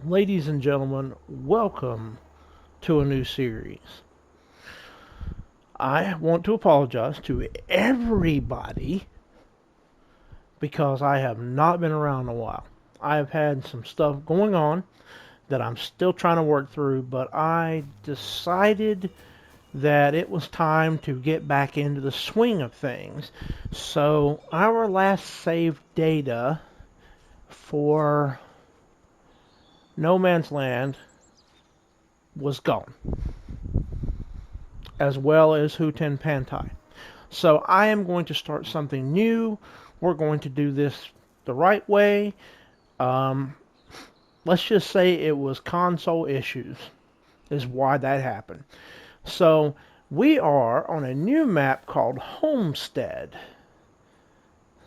Ladies and gentlemen, welcome to a new series. I want to apologize to everybody because I have not been around in a while. I have had some stuff going on that I'm still trying to work through, but I decided that it was time to get back into the swing of things. So, our last saved data for No Man's Land was gone, as well as Huten Pantai. So I am going to start something new. We're going to do this the right way. Um, let's just say it was console issues is why that happened. So we are on a new map called Homestead.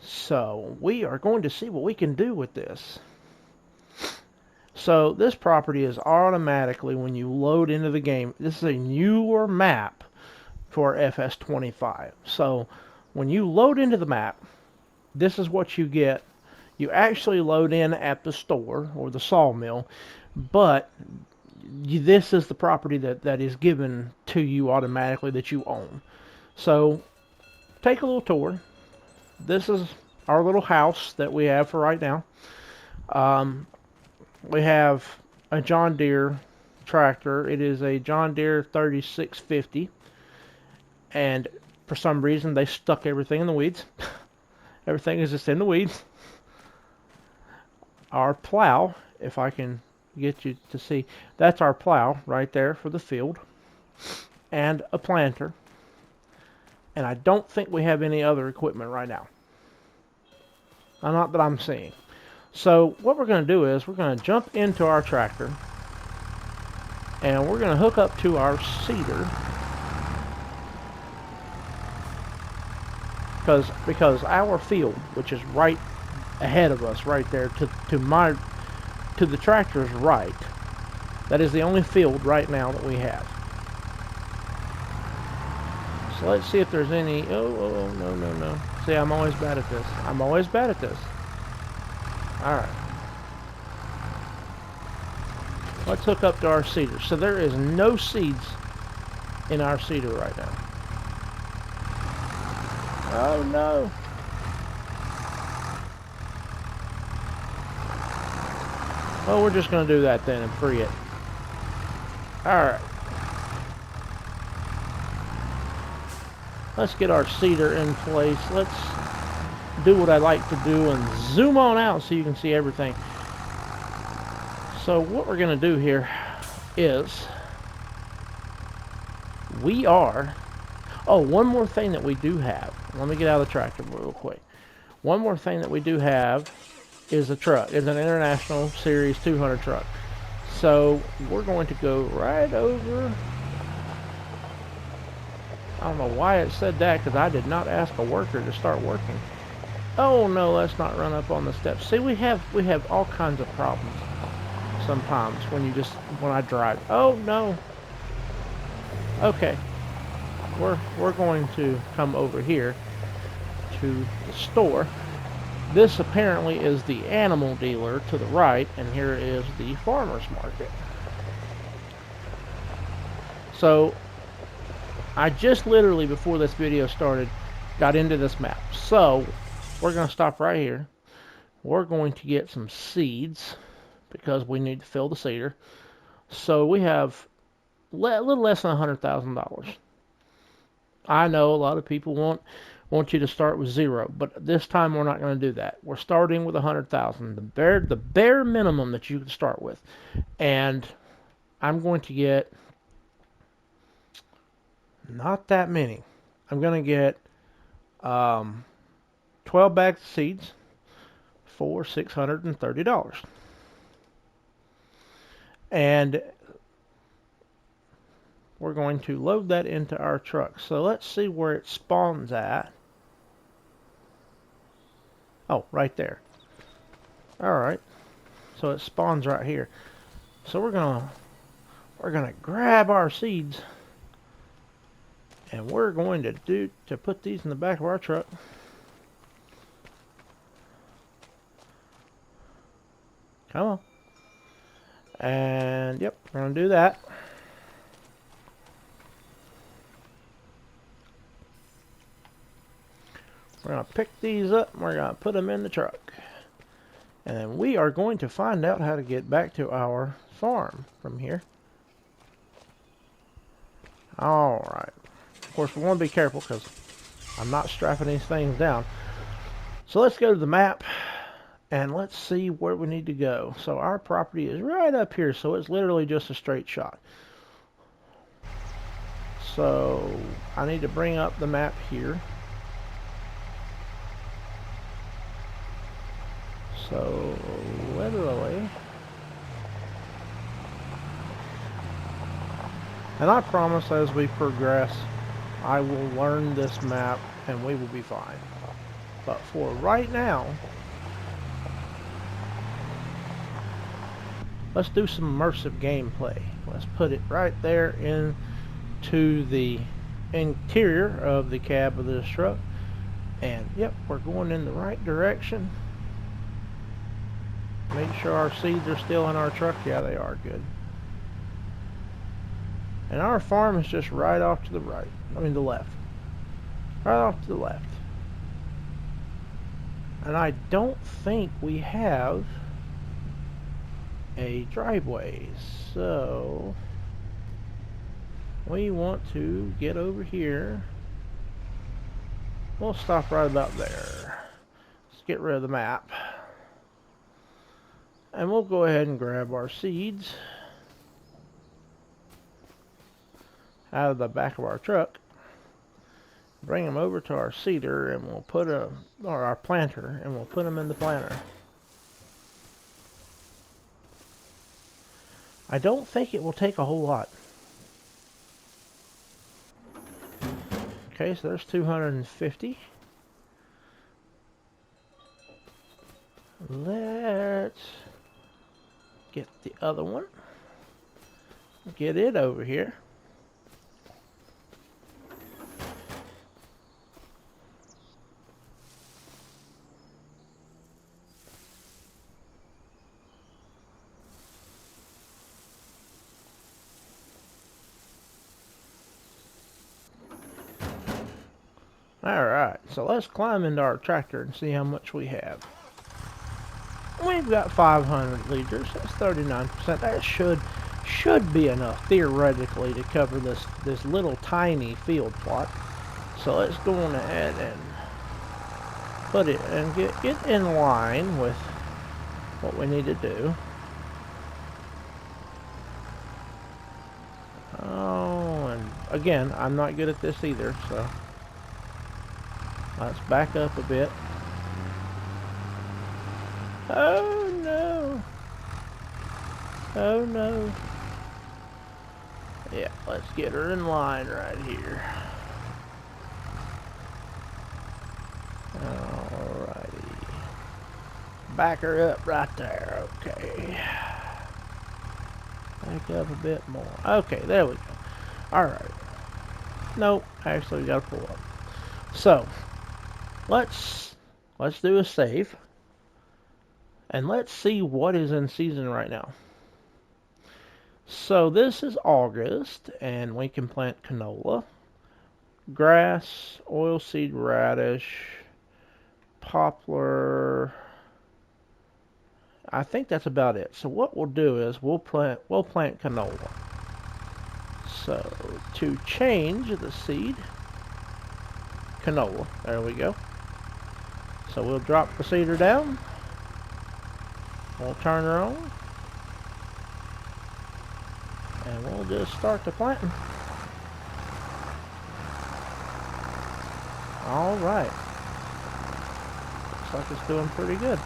So we are going to see what we can do with this. So this property is automatically, when you load into the game, this is a newer map for FS25. So when you load into the map, this is what you get. You actually load in at the store or the sawmill, but this is the property that is given to you automatically that you own. So take a little tour. This is our little house that we have for right now. Um, we have a John Deere tractor. It is a John Deere 3650, and for some reason they stuck everything in the weeds. Everything is just in the weeds. Our plow, if I can get you to see, that's our plow right there for the field, and a planter. And I don't think we have any other equipment right now. Not that I'm seeing. So what we're going to do is we're going to jump into our tractor, and we're going to hook up to our seeder, because our field, which is right ahead of us right there to the tractor's right, that is the only field right now that we have. So let's see if there's any. Oh, no. See, I'm always bad at this. Alright. Let's hook up to our seeder. So there is no seeds in our seeder right now. Oh no. Well, we're just going to do that then and free it. Alright. Let's get our seeder in place. Let's do what I like to do and zoom on out so you can see everything. So what we're going to do here is we are... Oh, one more thing that we do have. Let me get out of the tractor real quick. One more thing that we do have is a truck. It's an International Series 200 truck. So we're going to go right over... I don't know why it said that, because I did not ask a worker to start working. Oh no, let's not run up on the steps. See, we have all kinds of problems sometimes when I drive. Oh no. Okay. We're going to come over here to the store. This apparently is the animal dealer to the right, and here is the farmer's market. So I just literally, before this video started, got into this map. So we're going to stop right here. We're going to get some seeds because we need to fill the seeder. So we have a little less than $100,000. I know a lot of people want you to start with zero, but this time we're not going to do that. We're starting with 100,000, the bare minimum that you can start with. And I'm going to get not that many. I'm going to get 12 bags of seeds for $630. And we're going to load that into our truck. So let's see where it spawns at. Oh, right there. Alright. So it spawns right here. So we're gonna grab our seeds, and we're going to put these in the back of our truck. Come on. And yep, we're going to do that. We're going to pick these up and we're going to put them in the truck. And then we are going to find out how to get back to our farm from here. Alright. Of course, we want to be careful because I'm not strapping these things down. So let's go to the map and let's see where we need to go. So our property is right up here, so it's literally just a straight shot. So I need to bring up the map here. So literally, and I promise as we progress I will learn this map and we will be fine. But for right now, let's do some immersive gameplay. Let's put it right there into the interior of the cab of this truck. And yep, we're going in the right direction. Make sure our seeds are still in our truck. Yeah, they are. Good. And our farm is just right off to the right. I mean the left. Right off to the left. And I don't think we have a driveway. So we want to get over here. We'll stop right about there. Let's get rid of the map. And we'll go ahead and grab our seeds out of the back of our truck. Bring them over to our seeder and we'll put or our planter, and we'll put them in the planter. I don't think it will take a whole lot. Okay, so there's 250. Let's get the other one. Get it over here. Alright, so let's climb into our tractor and see how much we have. We've got 500 liters. That's 39%. That should be enough theoretically to cover this little tiny field plot. So let's go on ahead and put it and get in line with what we need to do. Oh, and again, I'm not good at this either, so let's back up a bit. Oh no. Oh no. Yeah, let's get her in line right here. Alrighty. Back her up right there. Okay. Back up a bit more. Okay, there we go. Alright. Nope, actually we gotta pull up. So let's do a save. And let's see what is in season right now. So this is August, and we can plant canola, grass, oilseed radish, poplar. I think that's about it. So what we'll do is we'll plant canola. So to change the seed, canola. There we go. So we'll drop the seeder down. We'll turn her on. And we'll just start the planting. Alright. Looks like it's doing pretty good.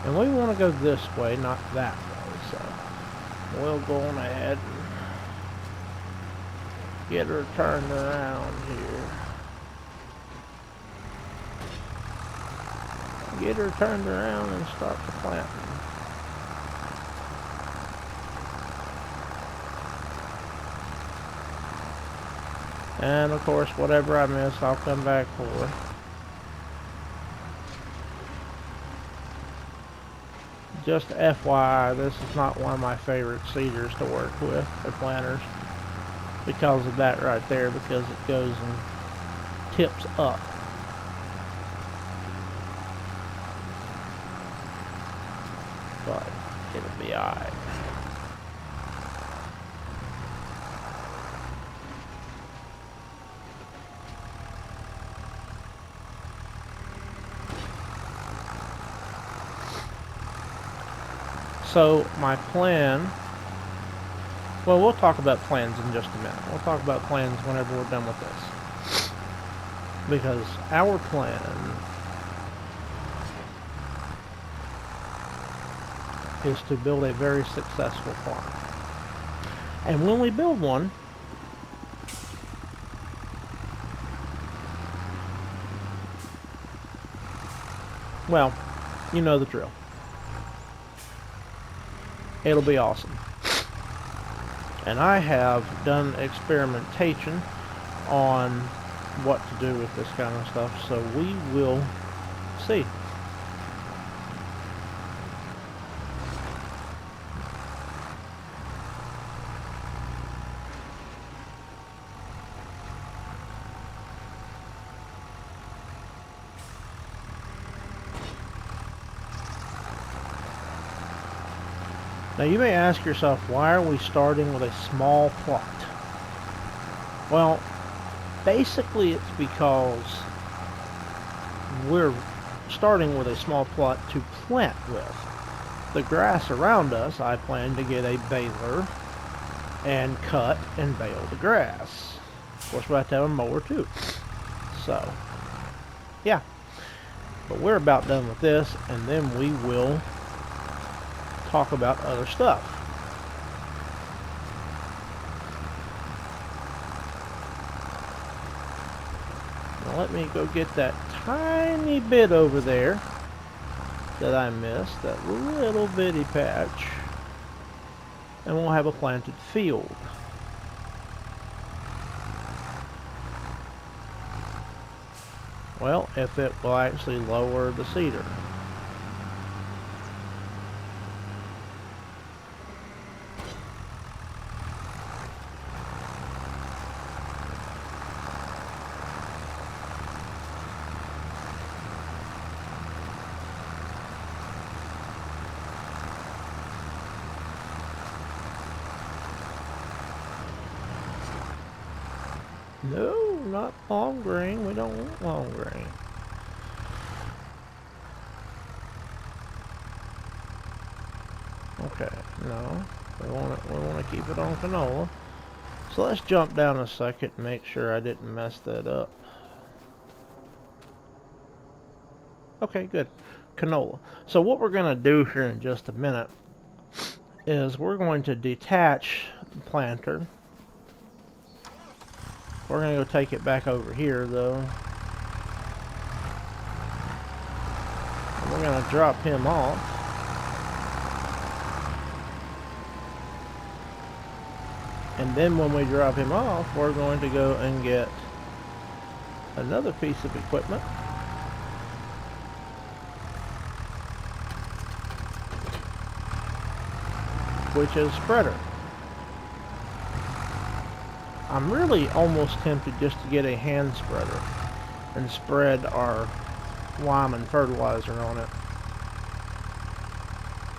And we want to go this way, not that way, so we'll go on ahead Get her turned around here. Get her turned around and start the planting. And of course, whatever I miss, I'll come back for. Just FYI, this is not one of my favorite seeders to work with, or planters, because of that right there, because it goes and tips up. But it'll be alright. So my plan, well, we'll talk about plans in just a minute. We'll talk about plans whenever we're done with this. Because our plan is to build a very successful farm. And when we build one, well, you know the drill. It'll be awesome. And I have done experimentation on what to do with this kind of stuff, so we will see. Now you may ask yourself, why are we starting with a small plot? Well, basically it's because we're starting with a small plot to plant with. The grass around us, I plan to get a baler and cut and bale the grass. Of course, we have to have a mower too. So, yeah. But we're about done with this, and then we will talk about other stuff. Now let me go get that tiny bit over there that I missed, that little bitty patch, and we'll have a planted field. Well, if it will actually lower the cedar. No, not long grain. We don't want long grain. Okay, no. We want to keep it on canola. So let's jump down a second and make sure I didn't mess that up. Okay, good. Canola. So what we're going to do here in just a minute is we're going to detach the planter. We're going to go take it back over here, though. And we're going to drop him off. And then when we drop him off, we're going to go and get another piece of equipment. Which is spreader. I'm really almost tempted just to get a hand spreader and spread our lime and fertilizer on it.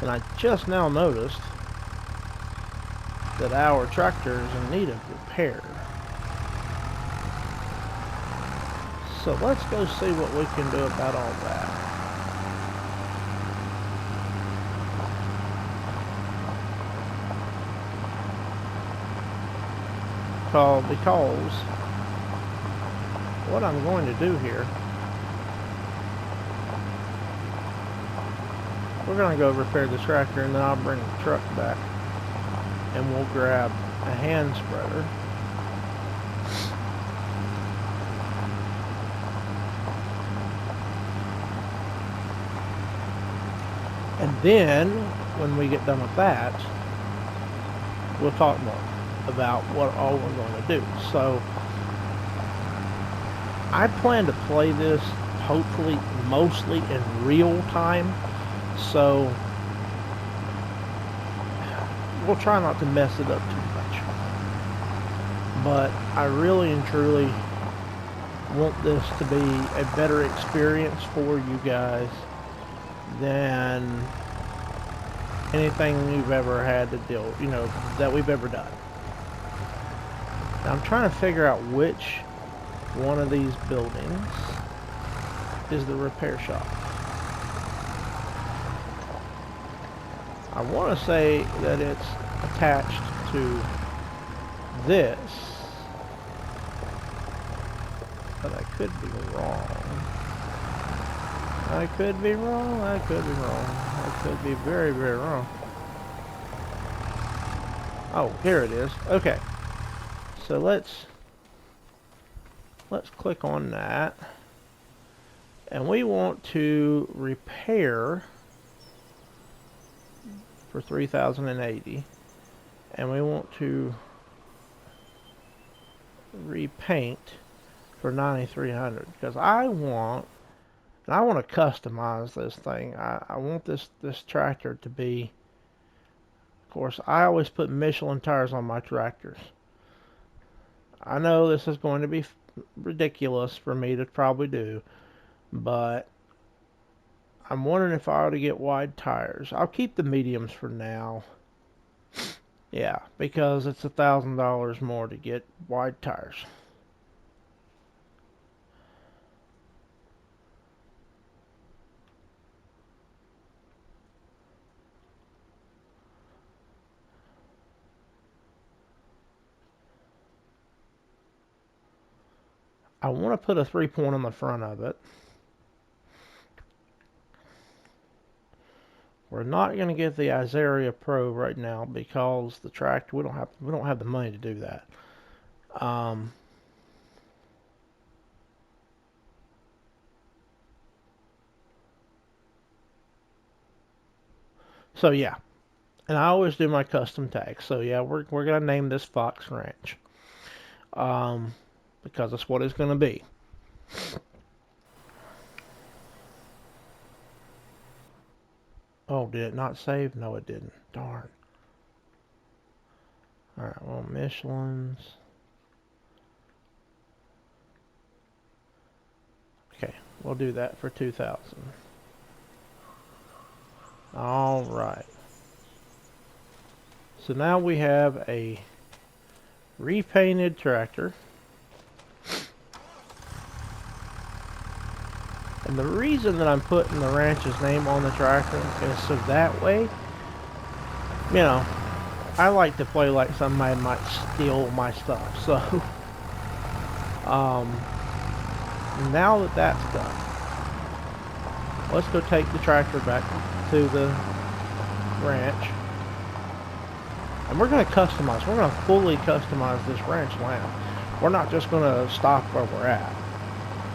And I just now noticed that our tractor is in need of repair. So let's go see what we can do about all that. Because what I'm going to do here, we're going to go repair the tractor, and then I'll bring the truck back and we'll grab a hand spreader And then, when we get done with that, we'll talk more about what all we're going to do. So, I plan to play this hopefully mostly in real time. So, we'll try not to mess it up too much. But I really and truly want this to be a better experience for you guys than anything you've ever had to deal, that we've ever done. Now I'm trying to figure out which one of these buildings is the repair shop. I want to say that it's attached to this, but I could be wrong. I could be wrong. I could be wrong. I could be very, very wrong. Oh, here it is. Okay. So let's click on that. And we want to repair for 3,080. And we want to repaint for 9,300 because I want to customize this thing. I want this tractor to be, of course, I always put Michelin tires on my tractors. I know this is going to be ridiculous for me to probably do, but I'm wondering if I ought to get wide tires. I'll keep the mediums for now. Yeah, because it's $1,000 more to get wide tires. I want to put a 3-point on the front of it. We're not going to get the Azaria Pro right now because the tractor, we don't have the money to do that. So yeah, and I always do my custom tags. So yeah, we're going to name this Fox Ranch because that's what it's going to be. Oh, did it not save? No, it didn't. Darn. Alright, well, Michelin's. Okay, we'll do that for 2,000. Alright. So now we have a repainted tractor. And the reason that I'm putting the ranch's name on the tractor is so that way, I like to play like somebody might steal my stuff. So, now that that's done, let's go take the tractor back to the ranch. And we're going to customize. We're going to fully customize this ranch land. We're not just going to stop where we're at.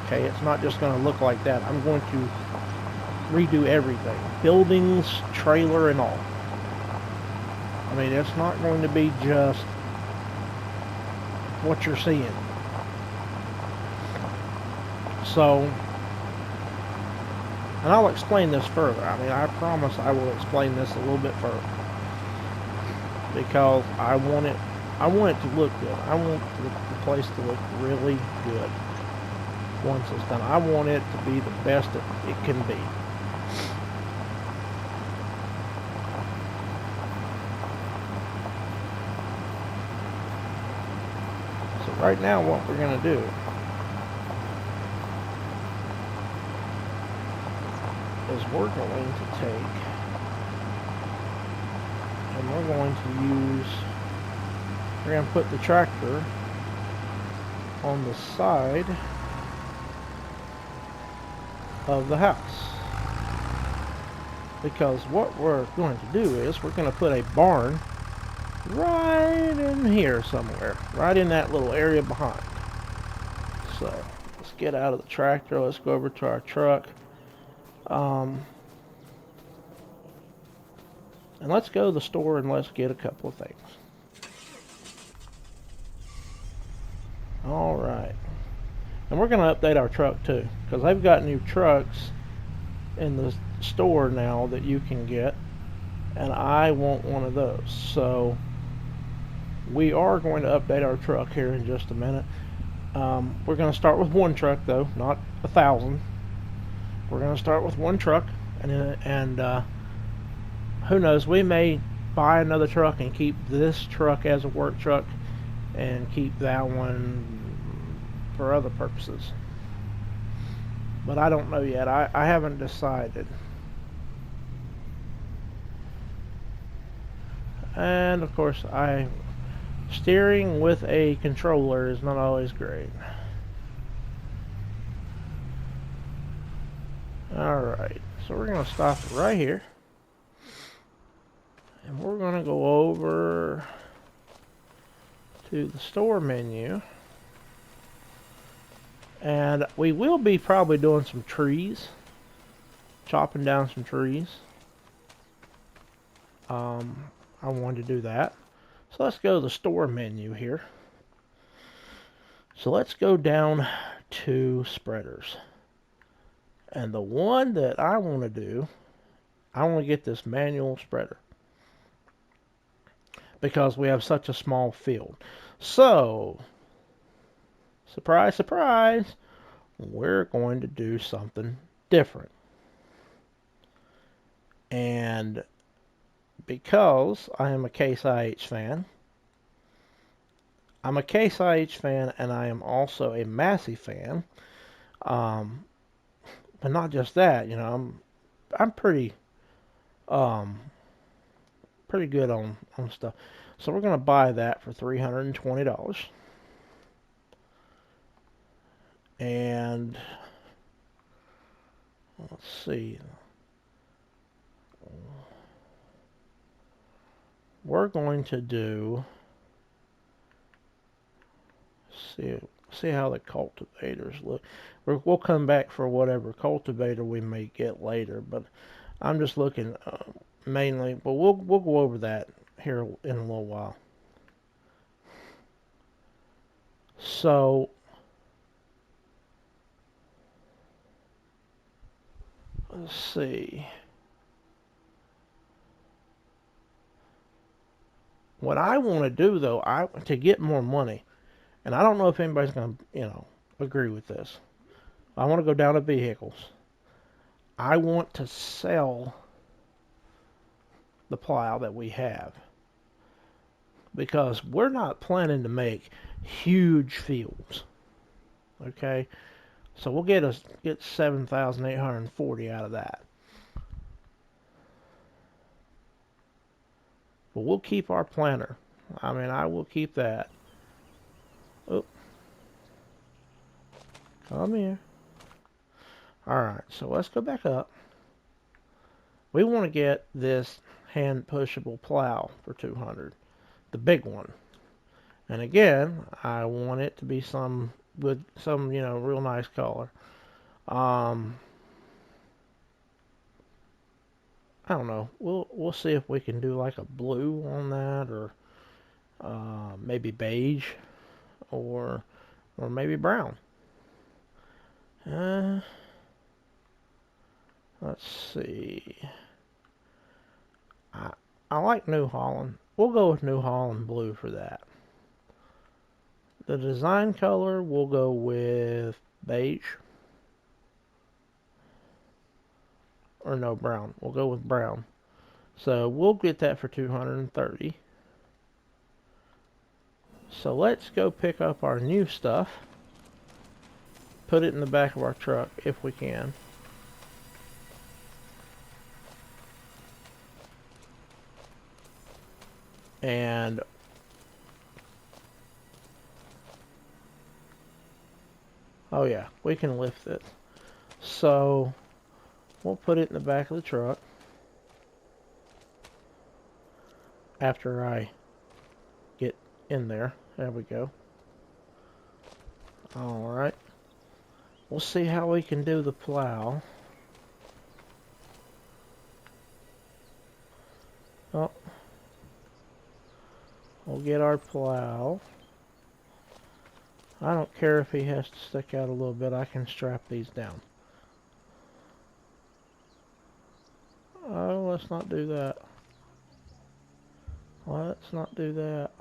Okay, it's not just going to look like that. I'm going to redo everything. Buildings, trailer, and all. I mean, it's not going to be just what you're seeing. So, and I'll explain this further. I mean, I promise I will explain this a little bit further. Because I want it to look good. I want the place to look really good. Once it's done, I want it to be the best it can be. So right now what we're going to do is we're going to take and we're going to put the tractor on the side of the house, because what we're going to do is we're going to put a barn right in here somewhere, right in that little area behind. So let's get out of the tractor, let's go over to our truck. And let's go to the store and let's get a couple of things. Alright. And we're going to update our truck too, because they've got new trucks in the store now that you can get, and I want one of those. So we are going to update our truck here in just a minute. We're going to start with one truck though, not 1,000. We're going to start with one truck, and who knows, we may buy another truck and keep this truck as a work truck and keep that one for other purposes. But I don't know yet. I haven't decided. And of course, steering with a controller is not always great. Alright, so we're going to stop right here. And we're going to go over to the store menu. And we will be probably doing some trees. Chopping down some trees. I wanted to do that. So let's go to the store menu here. So let's go down to spreaders. And the one that I want to do, I want to get this manual spreader, because we have such a small field. So, surprise, surprise, we're going to do something different. And because I am a Case IH fan, I'm a Case IH fan, and I am also a Massey fan. But not just that, you know, I'm pretty pretty good on stuff. So we're gonna buy that for $320. And let's see. We're going to do, see how the cultivators look. We'll come back for whatever cultivator we may get later, but I'm just looking mainly. But we'll go over that here in a little while. So let's see. What I want to do though, to get more money, and I don't know if anybody's going to, agree with this. I want to go down to vehicles. I want to sell the plow that we have, because we're not planning to make huge fields. Okay, so we'll get 7,840 out of that. But we'll keep our planter. I mean, I will keep that. Oh, come here. Alright, so let's go back up. We want to get this hand pushable plow for 200, the big one. And again, I want it to be some real nice color. I don't know. We'll see if we can do like a blue on that, or maybe beige, or maybe brown. Let's see. I like New Holland. We'll go with New Holland blue for that. The design color, we'll go with beige. Or no, brown. We'll go with brown. So we'll get that for 230. So let's go pick up our new stuff. Put it in the back of our truck if we can. And oh yeah, we can lift it. So we'll put it in the back of the truck after I get in there. There we go. Alright. We'll see how we can do the plow. We'll get our plow. I don't care if he has to stick out a little bit. I can strap these down. Oh, let's not do that. Let's not do that.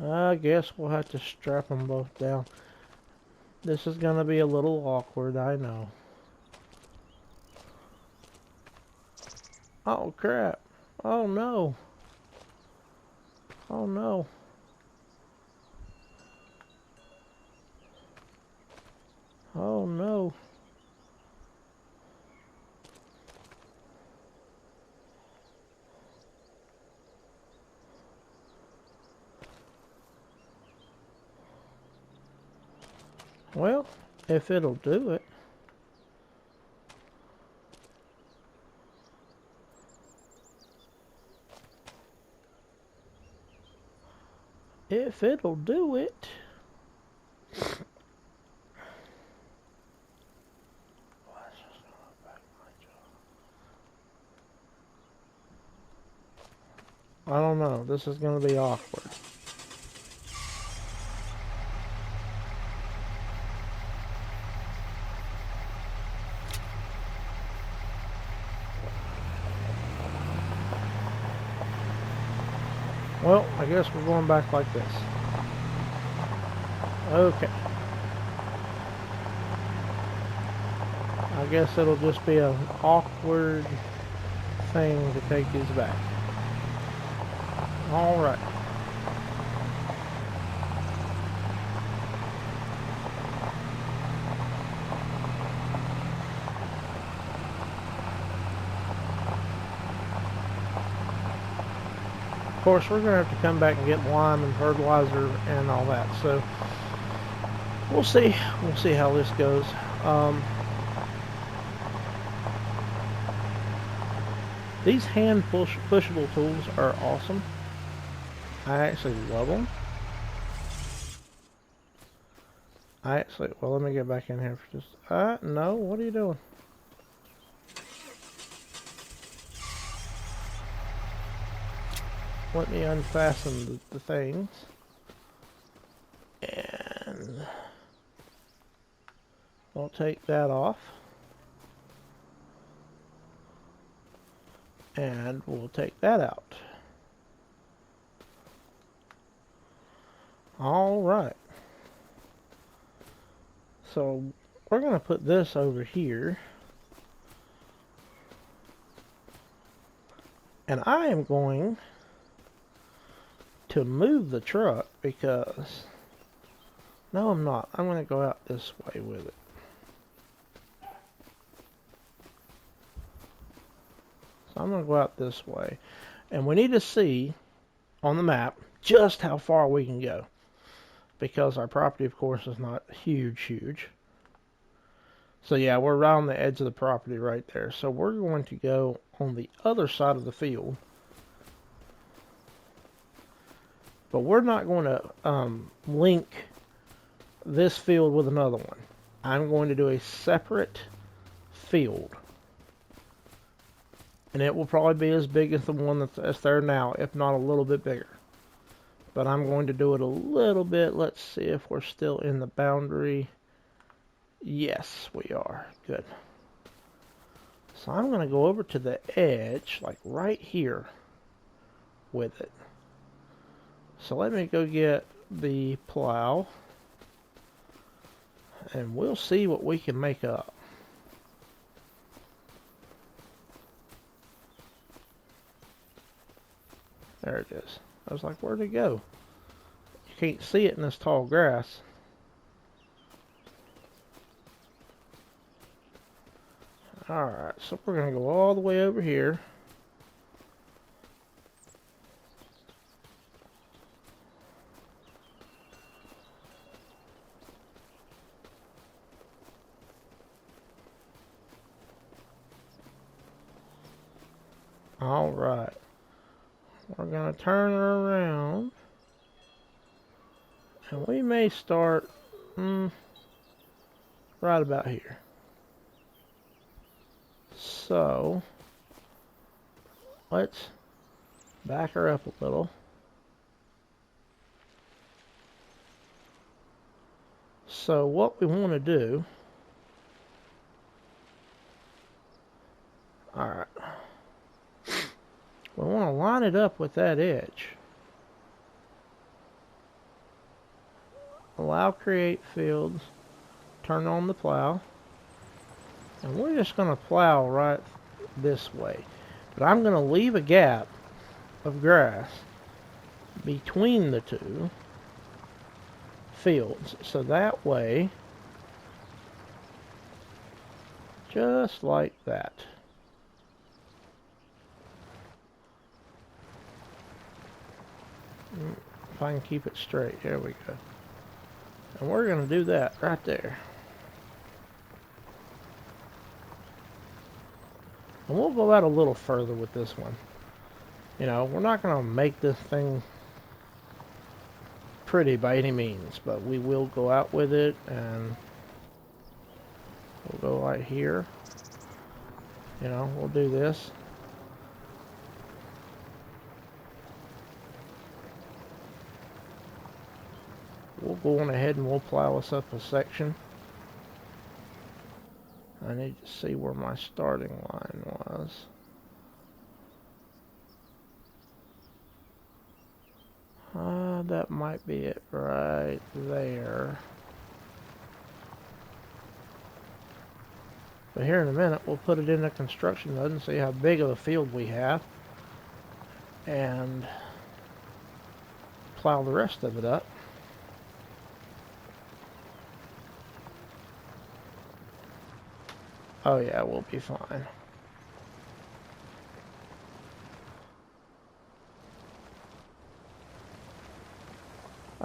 I guess we'll have to strap them both down. This is going to be a little awkward, I know. Oh, crap. Oh, no. Oh, no. Oh, no. Well, if it'll do it. If it'll do it. I don't know. This is going to be awkward. Well, I guess we're going back like this. Okay. I guess it'll just be an awkward thing to take these back. Alright. Of course, we're going to have to come back and get lime and fertilizer and all that. So, we'll see. We'll see how this goes. These hand pushable tools are awesome. I actually love them. Well, let me get back in here for just, no, what are you doing? Let me unfasten the things. And I'll take that off. And we'll take that out. Alright. So we're going to put this over here. And I am going to move the truck because... No, I'm not. I'm going to go out this way with it. So I'm going to go out this way. And we need to see on the map just how far we can go. Because our property, of course, is not huge. So yeah, we're right on the edge of the property right there. So we're going to go on the other side of the field. But we're not going to link this field with another one. I'm going to do a separate field. And it will probably be as big as the one that's there now, if not a little bit bigger. But I'm going to do it a little bit. Let's see if we're still in the boundary. Yes, we are. Good. So I'm going to go over to the edge, like right here, with it. So let me go get the plow. And we'll see what we can make up. There it is. I was like, where'd it go? You can't see it in this tall grass. Alright, so we're going to go all the way over here. Alright. We're going to turn her around. And we may start right about here. So, let's back her up a little. So what we want to do, alright, we want to line it up with that edge. Allow create fields, turn on the plow, and we're just going to plow right this way. But I'm going to leave a gap of grass between the two fields, so that way, just like that. If I can keep it straight, there we go. And we're going to do that right there. And we'll go out a little further with this one. You know, we're not going to make this thing pretty by any means, but we will go out with it, and we'll go right here. You know, we'll do this. We'll go on ahead and we'll plow us up a section. I need to see where my starting line was. That might be it right there. But here in a minute, we'll put it into construction mode and see how big of a field we have. And plow the rest of it up. Oh yeah, we'll be fine.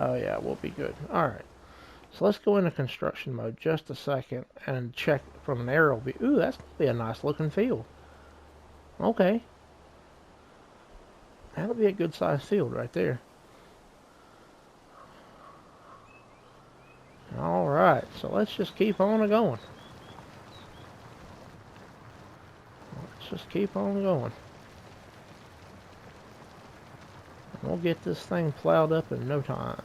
Oh yeah, we'll be good. Alright. So let's go into construction mode just a second and check from an aerial view. Ooh, that's going to be a nice looking field. Okay. That'll be a good sized field right there. Alright, so let's just keep on going. Let's just keep on going. We'll get this thing plowed up in no time.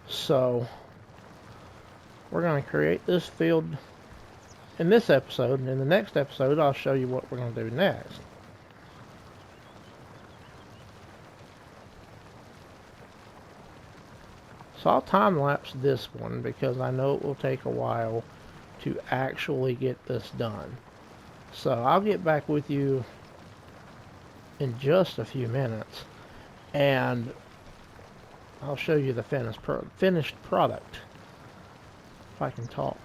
So, we're going to create this field in this episode, and in the next episode I'll show you what we're going to do next. So I'll time-lapse this one because I know it will take a while to actually get this done. So I'll get back with you in just a few minutes and I'll show you the finished product, if I can talk.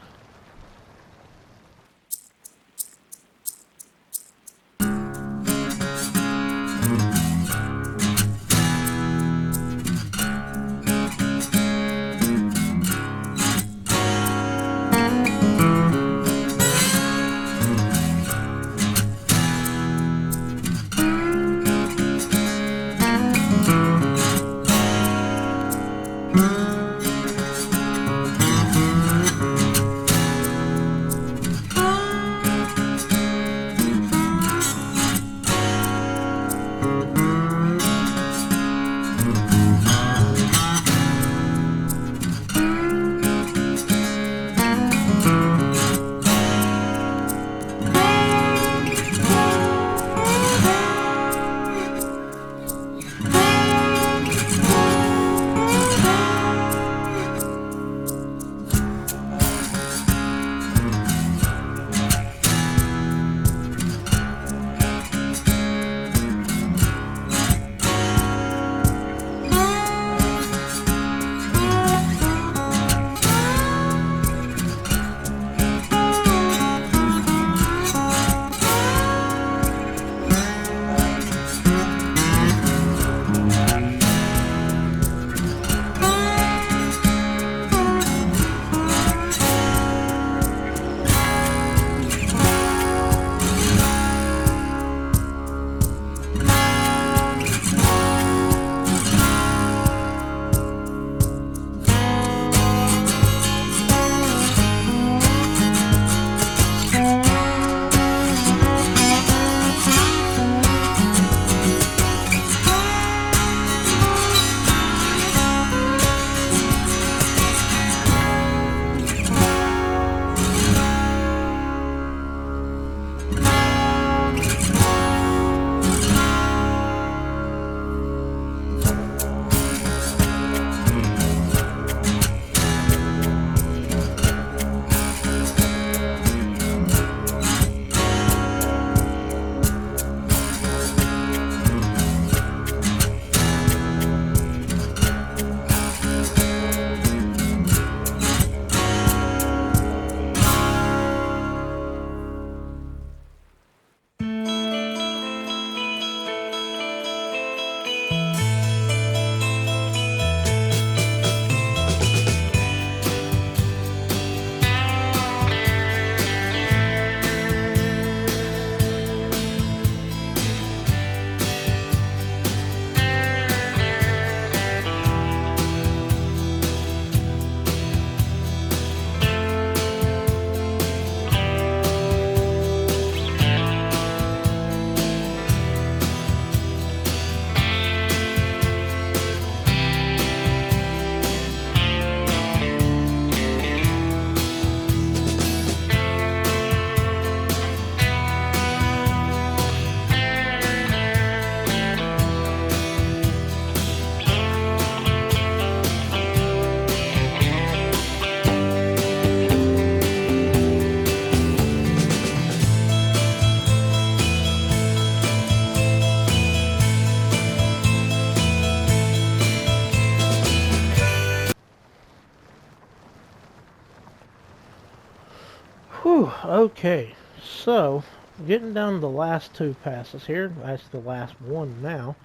Whew, okay. So, getting down to the last two passes here. That's the last one now.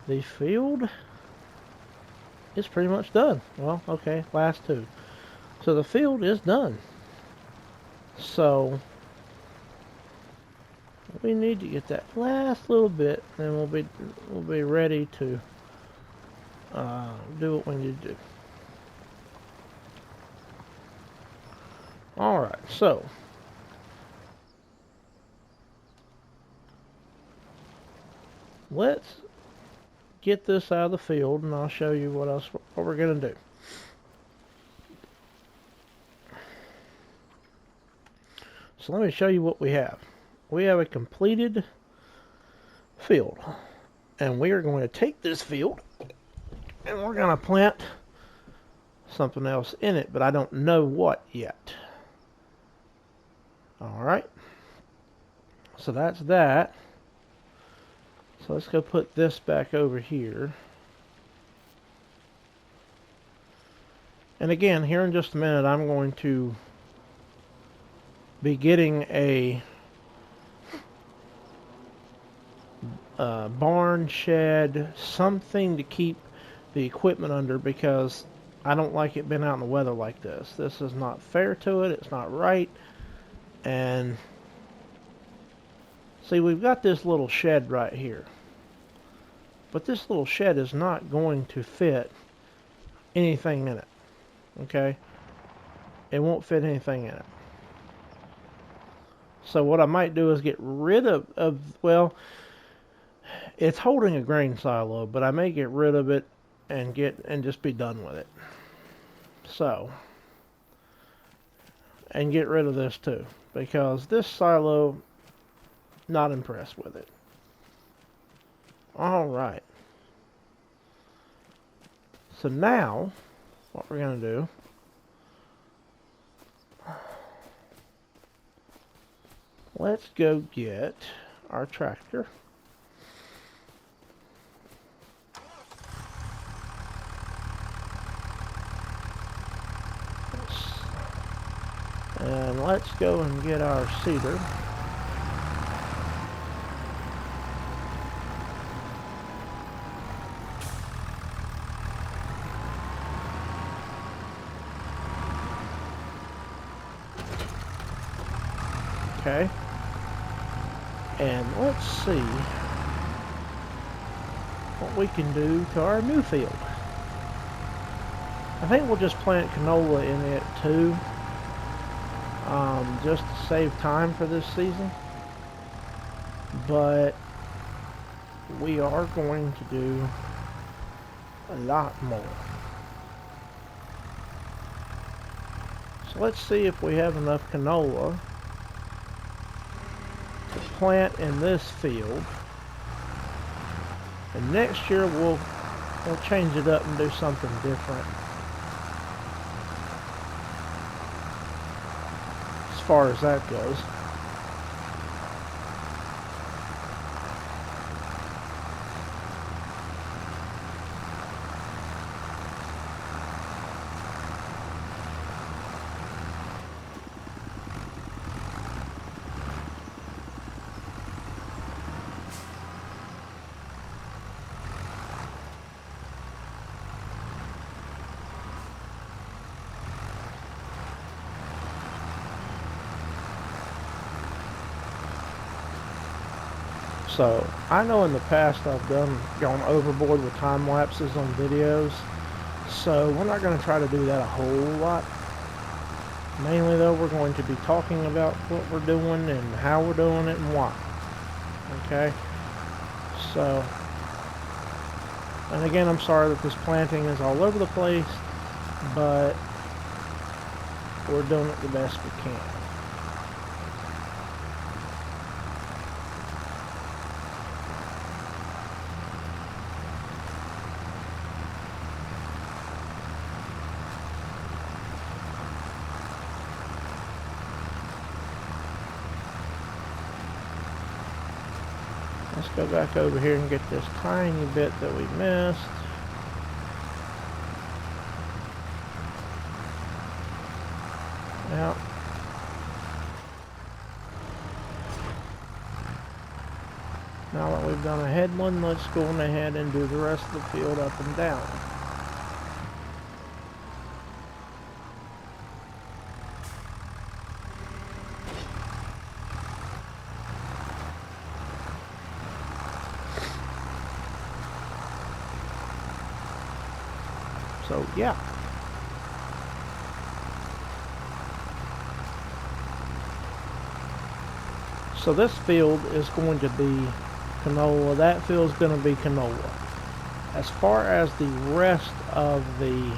The field is pretty much done. Well, okay, last two. So the field is done. So we need to get that last little bit, and we'll be ready to do what we need to do. All right, so let's get this out of the field, and I'll show you what we're gonna do. So let me show you what we have. We have a completed field, and we are going to take this field and we're going to plant something else in it, but I don't know what yet. Alright, so that's that. So let's go put this back over here. And again, here in just a minute, I'm going to be getting a barn, shed, something to keep the equipment under, because I don't like it being out in the weather like this. This is not fair to it. It's not right. And see, we've got this little shed right here, but this little shed is not going to fit anything in it. Okay, it won't fit anything in it. So what I might do is get rid of well, it's holding a grain silo, but I may get rid of it and just be done with it. So, and get rid of this too, because this silo, not impressed with it. All right. So now, what we're going to do, let's go get our tractor. And let's go and get our seeder. Okay. And let's see what we can do to our new field. I think we'll just plant canola in it too, just to save time for this season. But we are going to do a lot more. So let's see if we have enough canola to plant in this field. And next year we'll change it up and do something different as far as that goes. So I know in the past I've gone overboard with time lapses on videos, so we're not going to try to do that a whole lot. Mainly though, we're going to be talking about what we're doing and how we're doing it and why. Okay, so, and again, I'm sorry that this planting is all over the place, but we're doing it the best we can. Let's go back over here and get this tiny bit that we missed. Now, Now that we've done a headland, let's go on ahead and do the rest of the field up and down. So yeah. So this field is going to be canola. That field's going to be canola. As far as the rest of the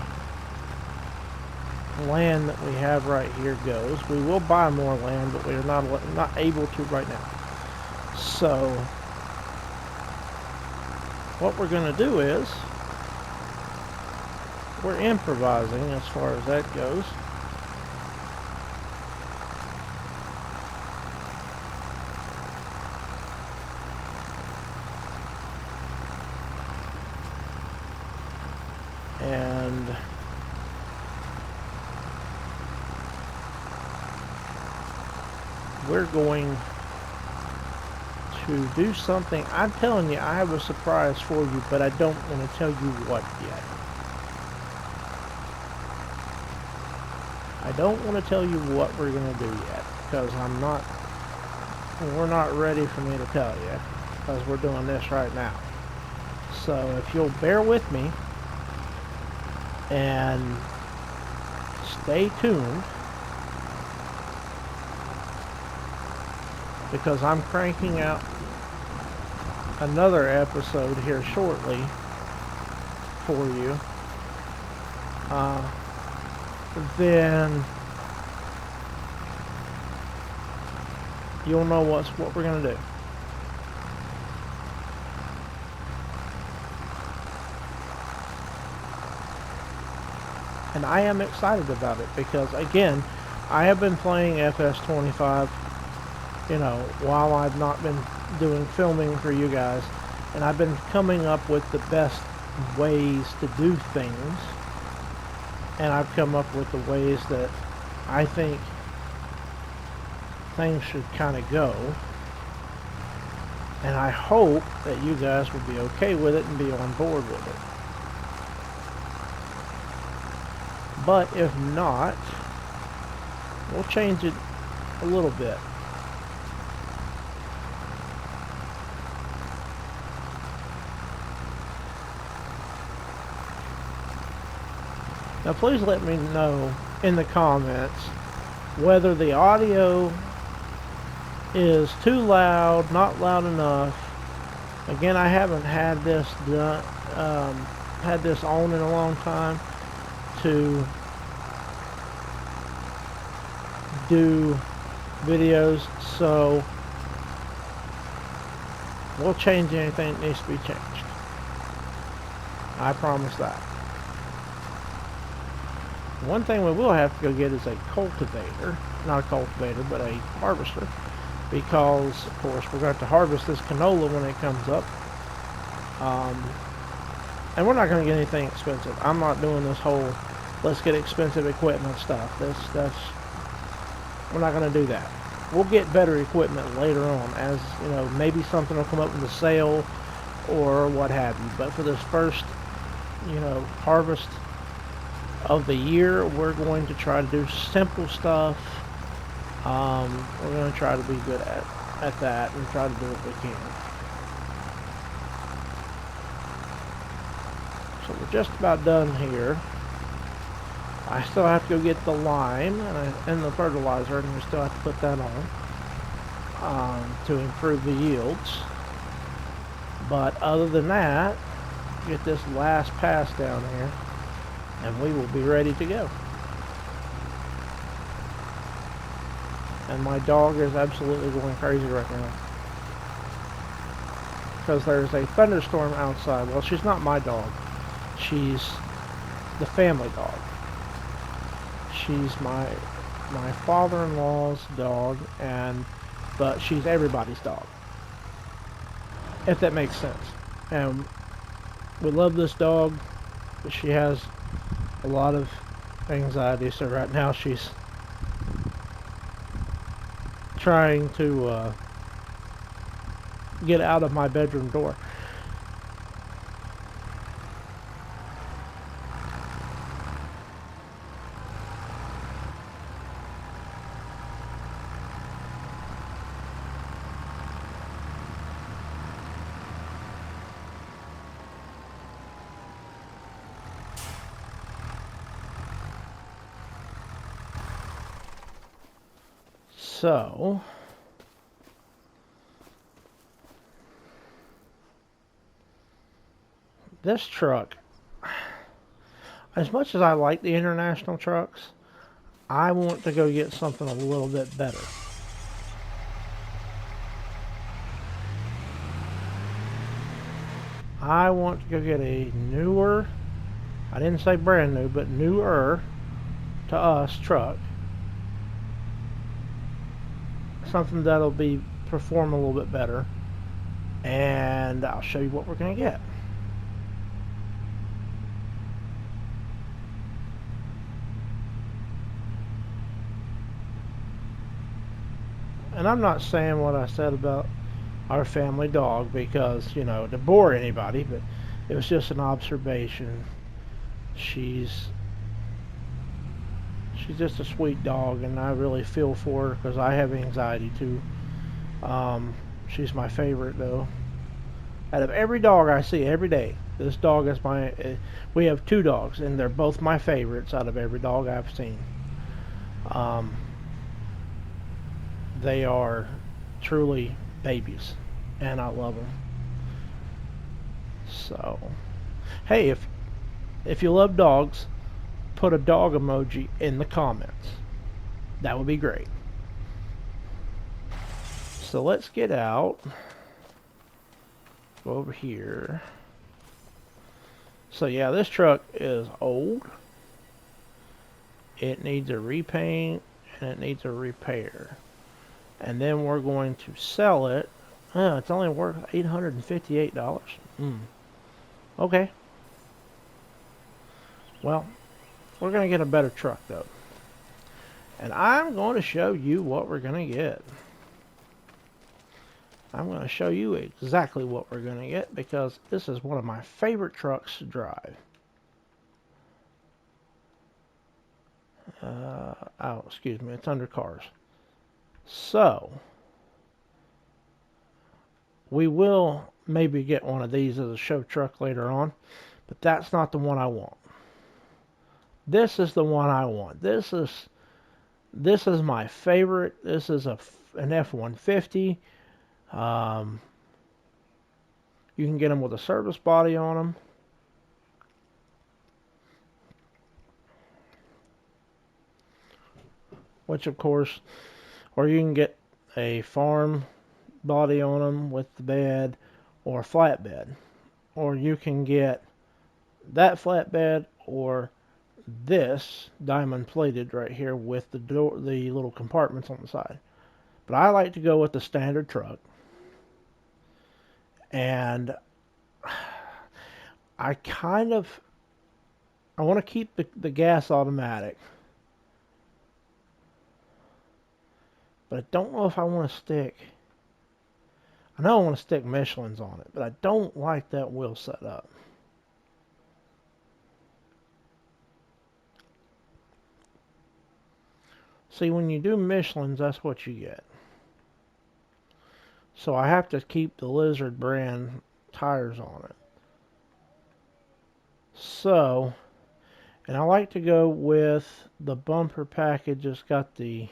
land that we have right here goes, we will buy more land, but we are not able to right now. So what we're going to do is we're improvising as far as that goes. And we're going to do something. I'm telling you, I have a surprise for you, but I don't want to tell you what yet. I don't want to tell you what we're going to do yet, because we're not ready for me to tell you, because we're doing this right now. So if you'll bear with me and stay tuned, because I'm cranking out another episode here shortly for you, then you'll know what we're going to do. And I am excited about it because, again, I have been playing FS25, you know, while I've not been doing filming for you guys, and I've been coming up with the best ways to do things, and I've come up with the ways that I think things should kind of go, and I hope that you guys will be okay with it and be on board with it. But if not, we'll change it a little bit. Now please let me know in the comments whether the audio is too loud, not loud enough. Again, I haven't had this done, had this on in a long time to do videos, so we'll change anything that needs to be changed. I promise that. One thing we will have to go get is a cultivator, not a cultivator, but a harvester, because of course we're going to have to harvest this canola when it comes up, and we're not going to get anything expensive. I'm not doing this whole let's get expensive equipment stuff. We're not going to do that. We'll get better equipment later on, as you know, maybe something will come up with a sale or what have you. But for this first, you know, harvest of the year, we're going to try to do simple stuff. We're going to try to be good at that and try to do what we can. So we're just about done here. I still have to go get the lime and the fertilizer, and we still have to put that on to improve the yields. But other than that, get this last pass down here, and we will be ready to go. And my dog is absolutely going crazy right now, because there's a thunderstorm outside. Well, she's not my dog. She's the family dog. She's my father-in-law's dog, but she's everybody's dog, if that makes sense. And we love this dog, but she has a lot of anxiety, so right now she's trying to get out of my bedroom door. So, this truck, as much as I like the international trucks, I want to go get something a little bit better. I want to go get a newer, I didn't say brand new, but newer to us truck. Something that'll be perform a little bit better. And I'll show you what we're going to get. And I'm not saying what I said about our family dog because, you know, to bore anybody, but it was just an observation. She's just a sweet dog, and I really feel for her because I have anxiety too. She's my favorite though. Out of every dog I see every day, this dog is my. We have two dogs, and they're both my favorites out of every dog I've seen. Um, they are truly babies, and I love them. So, hey, if you love dogs, put a dog emoji in the comments. That would be great. So let's get out. Go over here. So yeah, this truck is old. It needs a repaint and it needs a repair. And then we're going to sell it. Oh, it's only worth $858. Okay. Well, we're going to get a better truck though. And I'm going to show you what we're going to get. I'm going to show you exactly what we're going to get because this is one of my favorite trucks to drive. Oh, excuse me, it's under cars. So, we will maybe get one of these as a show truck later on, but that's not the one I want. This is the one I want. This is my favorite. This is an F-150. You can get them with a service body on them. Which, of course, or you can get a farm body on them with the bed or a flatbed. Or you can get that flatbed or this diamond plated right here with the door, the little compartments on the side. But I like to go with the standard truck. And I want to keep the gas automatic. But I don't know if I want to stick. I know I want to stick Michelin's on it, but I don't like that wheel setup. See, when you do Michelin's, that's what you get. So I have to keep the Lizard brand tires on it. So, and I like to go with the bumper package. It's got the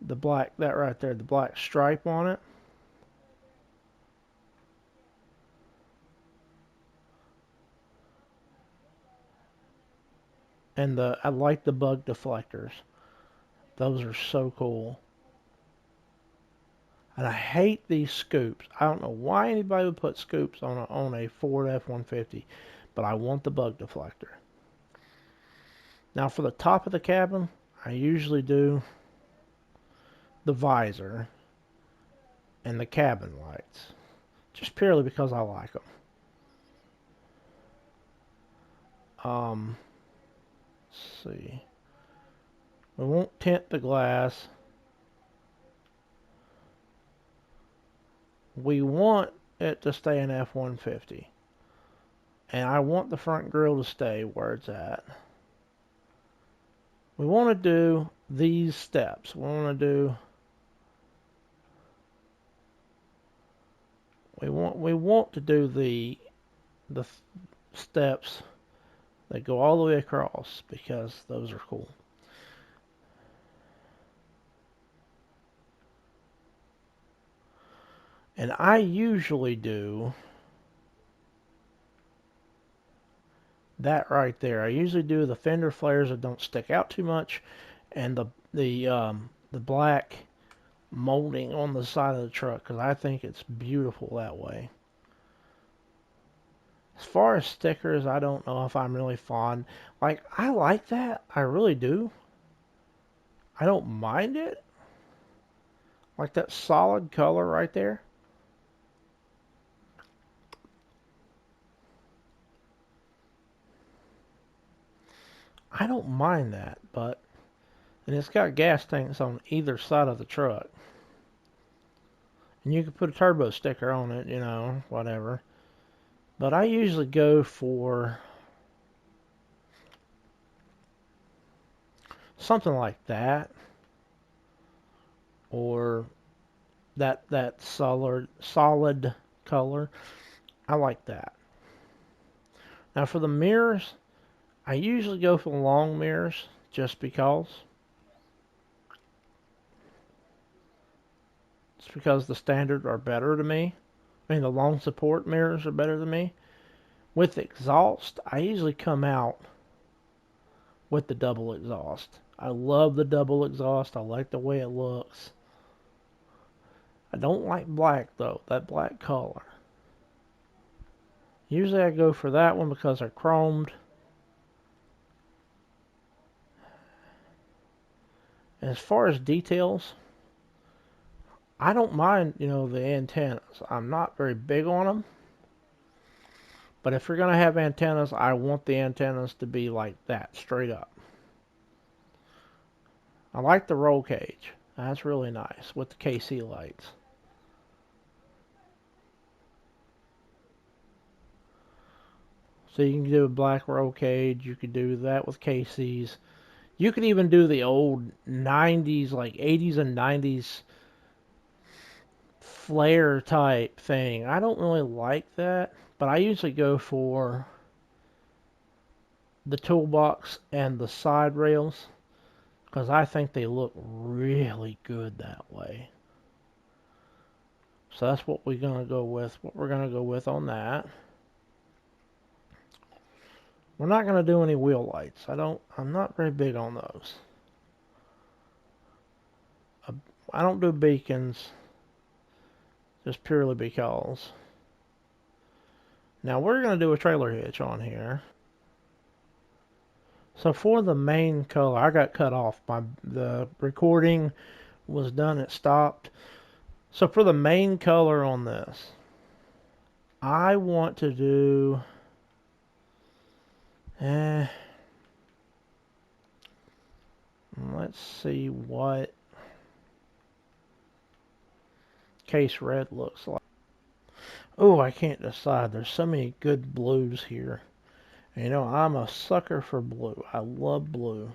black, that right there, the black stripe on it. And I like the bug deflectors. Those are so cool. And I hate these scoops. I don't know why anybody would put scoops on a Ford F-150, but I want the bug deflector. Now for the top of the cabin, I usually do the visor and the cabin lights, just purely because I like them. Let's see. We won't tint the glass. we want it to stay an F-150. And I want the front grille to stay where it's at. We want to do these steps. We want to do the steps that go all the way across because those are cool. And I usually do that right there. I usually do the fender flares that don't stick out too much, and the black molding on the side of the truck because I think it's beautiful that way. As far as stickers, I don't know if I'm really fond. Like, I like that. I really do. I don't mind it. Like that solid color right there. I don't mind that, but and it's got gas tanks on either side of the truck. And you can put a turbo sticker on it, you know, whatever. But I usually go for something like that, or that solid color. I like that. Now for the mirrors, I usually go for the long mirrors just because. It's because the standard are better to me. I mean, the long support mirrors are better than me. With exhaust, I usually come out with the double exhaust. I love the double exhaust. I like the way it looks. I don't like black though, that black color. Usually I go for that one because they're chromed. And as far as details, I don't mind, you know, the antennas. I'm not very big on them. But if you're going to have antennas, I want the antennas to be like that, straight up. I like the roll cage. That's really nice with the KC lights. So you can do a black roll cage. You could do that with KCs. You could even do the old 90s, like 80s and 90s flare type thing. I don't really like that, but I usually go for the toolbox and the side rails because I think they look really good that way. So that's what we're gonna go with. What we're gonna go with on that. We're not gonna do any wheel lights. I'm not very big on those. I don't do beacons just purely because. Now we're gonna do a trailer hitch on here. So for the main color, I got cut off. The recording was done. It stopped. So for the main color on this, I want to do. Let's see what case red looks like. Oh, I can't decide. There's so many good blues here. And, you know, I'm a sucker for blue. I love blue.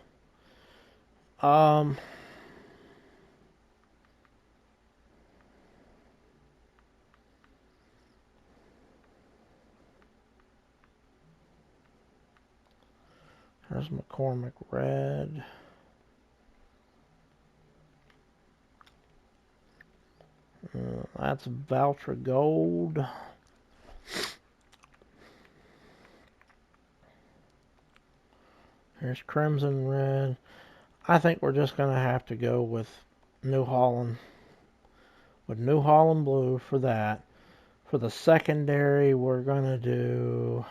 There's McCormick red. That's Valtra gold. Here's crimson red. I think we're just going to have to go with New Holland. With New Holland blue for that. For the secondary, we're going to do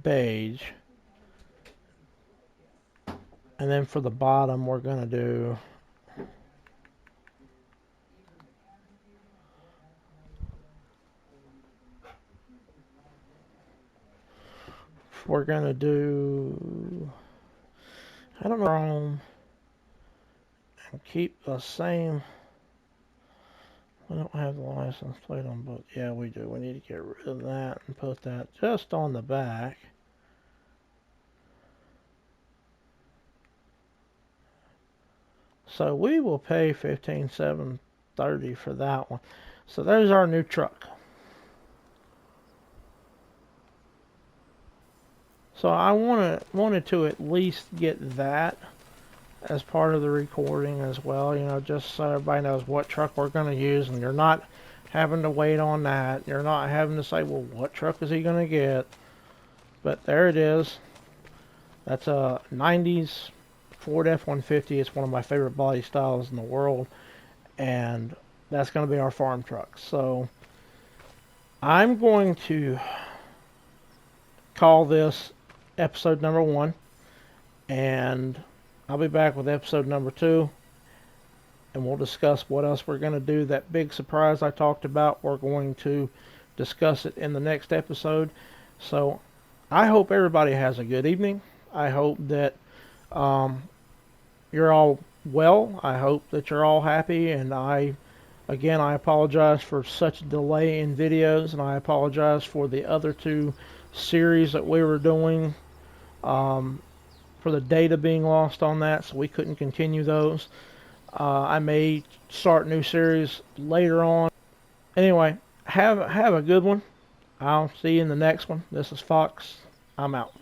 beige. And then for the bottom, we're going to do I don't know, and keep the same We don't have the license plate on both. Yeah, we do. We need to get rid of that and put that just on the back. So we will pay $15,730 for that one. So there's our new truck. So I wanted to at least get that as part of the recording as well, you know, just so everybody knows what truck we're going to use, and you're not having to wait on that. You're not having to say, well, what truck is he going to get? But there it is. That's a 90s Ford F-150. It's one of my favorite body styles in the world, and that's going to be our farm truck. So I'm going to call this episode number 1, and I'll be back with episode number 2, and we'll discuss what else we're going to do. That big surprise I talked about, we're going to discuss it in the next episode. So I hope everybody has a good evening. I hope that you're all well. I hope that you're all happy, and I apologize for such a delay in videos, and I apologize for the other 2 series that we were doing, for the data being lost on that, so we couldn't continue those. I may start new series later on. Anyway, have a good one. I'll see you in the next one. This is Fox. I'm out.